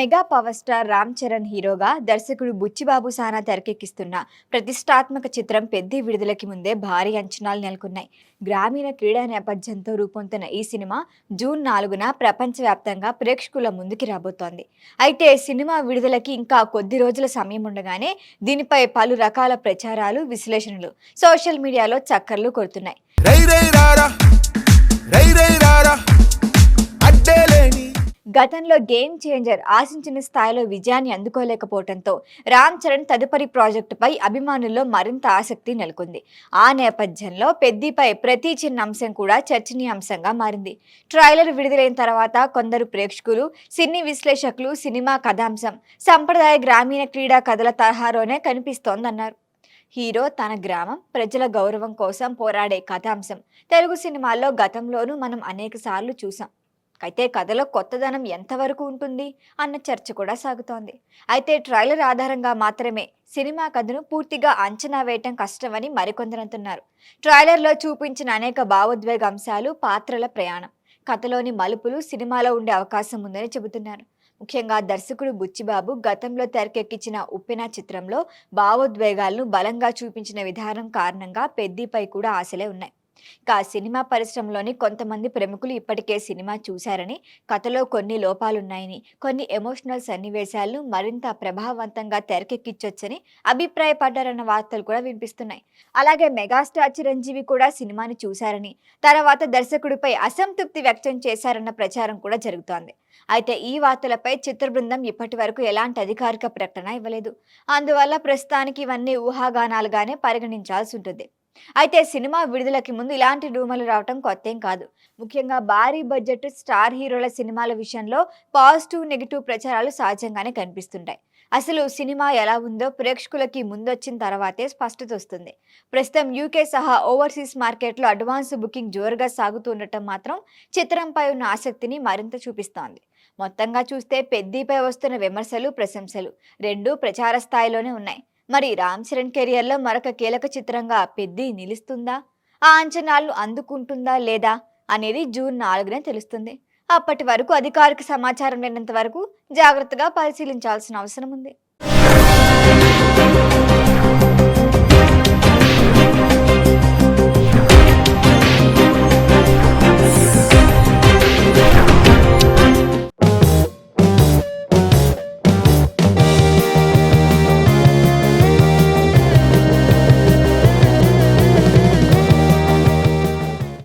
Mega power star Ram Charan హీరోగా దర్శకుడు బుచ్చిబాబు సానా తెరకెక్కిస్తున్న ప్రతిష్టాత్మక చిత్రం పెద్ది విడుదలకి ముందే భారీ అంచనాలు నెలకొన్నాయి. గ్రామీణ క్రీడా నేపథ్యంతో రూపొందుతున్న ఈ సినిమా జూన్ 4న ప్రపంచవ్యాప్తంగా ప్రేక్షకుల ముందుకి రాబోతోంది. అయితే సినిమా విడుదలకి ఇంకా కొద్ది రోజుల సమయం ఉండగానే దీనిపై పలు రకాల ప్రచారాలు, విశ్లేషణలు సోషల్ మీడియాలో చక్కర్లు కొడుతున్నాయి. గతంలో గేమ్ చేంజర్ ఆశించిన స్థాయిలో విజయాన్ని అందుకోలేకపోవడంతో రామ్ చరణ్ తదుపరి ప్రాజెక్టుపై అభిమానుల్లో మరింత ఆసక్తి నెలకొంది. ఆ నేపథ్యంలో పెద్దిపై ప్రతి చిన్న అంశం కూడా చర్చనీయాంశంగా మారింది. ట్రైలర్ విడుదలైన తర్వాత కొందరు ప్రేక్షకులు, సినీ విశ్లేషకులు సినిమా కథాంశం సంప్రదాయ గ్రామీణ క్రీడా కథల తరహాలోనే కనిపిస్తోందన్నారు. హీరో తన గ్రామం ప్రజల గౌరవం కోసం పోరాడే కథాంశం తెలుగు సినిమాల్లో గతంలోనూ మనం అనేక సార్లు చూసాం. అయితే కథలో కొత్తదనం ఎంతవరకు ఉంటుంది అన్న చర్చ కూడా సాగుతోంది. అయితే ట్రైలర్ ఆధారంగా మాత్రమే సినిమా కథను పూర్తిగా అంచనా వేయటం కష్టమని మరికొందరు అంటున్నారు. ట్రైలర్లో చూపించిన అనేక భావోద్వేగ అంశాలు, పాత్రల ప్రయాణం, కథలోని మలుపులు సినిమాలో ఉండే అవకాశం ఉందని చెబుతున్నారు. ముఖ్యంగా దర్శకుడు బుచ్చిబాబు గతంలో తెరకెక్కించిన ఉప్పెన చిత్రంలో భావోద్వేగాలను బలంగా చూపించిన విధానం కారణంగా పెద్దిపై కూడా ఆశలే ఉన్నాయి. ఇక సినిమా పరిశ్రమలోని కొంతమంది ప్రముఖులు ఇప్పటికే సినిమా చూశారని, కథలో కొన్ని లోపాలున్నాయని, కొన్ని ఎమోషనల్ సన్నివేశాలను మరింత ప్రభావవంతంగా తెరకెక్కించొచ్చని అభిప్రాయపడ్డారన్న వార్తలు కూడా వినిపిస్తున్నాయి. అలాగే మెగాస్టార్ చిరంజీవి కూడా సినిమాని చూశారని, తర్వాత దర్శకుడిపై అసంతృప్తి వ్యక్తం చేశారన్న ప్రచారం కూడా జరుగుతోంది. అయితే ఈ వార్తలపై చిత్ర బృందం ఇప్పటి వరకు ఎలాంటి అధికారిక ప్రకటన ఇవ్వలేదు. అందువల్ల ప్రస్తుతానికి ఇవన్నీ ఊహాగానాలుగానే పరిగణించాల్సి ఉంటుంది. అయితే సినిమా విడుదలకి ముందు ఇలాంటి రూమర్లు రావటం కొత్తేం కాదు. ముఖ్యంగా భారీ బడ్జెట్ స్టార్ హీరోల సినిమాల విషయంలో పాజిటివ్, నెగిటివ్ ప్రచారాలు సహజంగానే కనిపిస్తుంటాయి. అసలు సినిమా ఎలా ఉందో ప్రేక్షకులకి ముందొచ్చిన తర్వాతే స్పష్టత వస్తుంది. ప్రస్తుతం యూకే సహా ఓవర్సీస్ మార్కెట్లో అడ్వాన్స్ బుకింగ్ జోరుగా సాగుతుండటం మాత్రం చిత్రంపై ఉన్న ఆసక్తిని మరింత చూపిస్తోంది. మొత్తంగా చూస్తే పెద్దిపై వస్తున్న విమర్శలు, ప్రశంసలు రెండూ ప్రచార స్థాయిలోనే ఉన్నాయి. మరి రామ్ చరణ్ కెరియర్లో మరొక కీలక చిత్రంగా పెద్ది నిలుస్తుందా, ఆ అంచనాలను అందుకుంటుందా లేదా అనేది జూన్ 4న తెలుస్తుంది. అప్పటి వరకు అధికారిక సమాచారం లేనంత వరకు జాగ్రత్తగా పరిశీలించాల్సిన అవసరం ఉంది.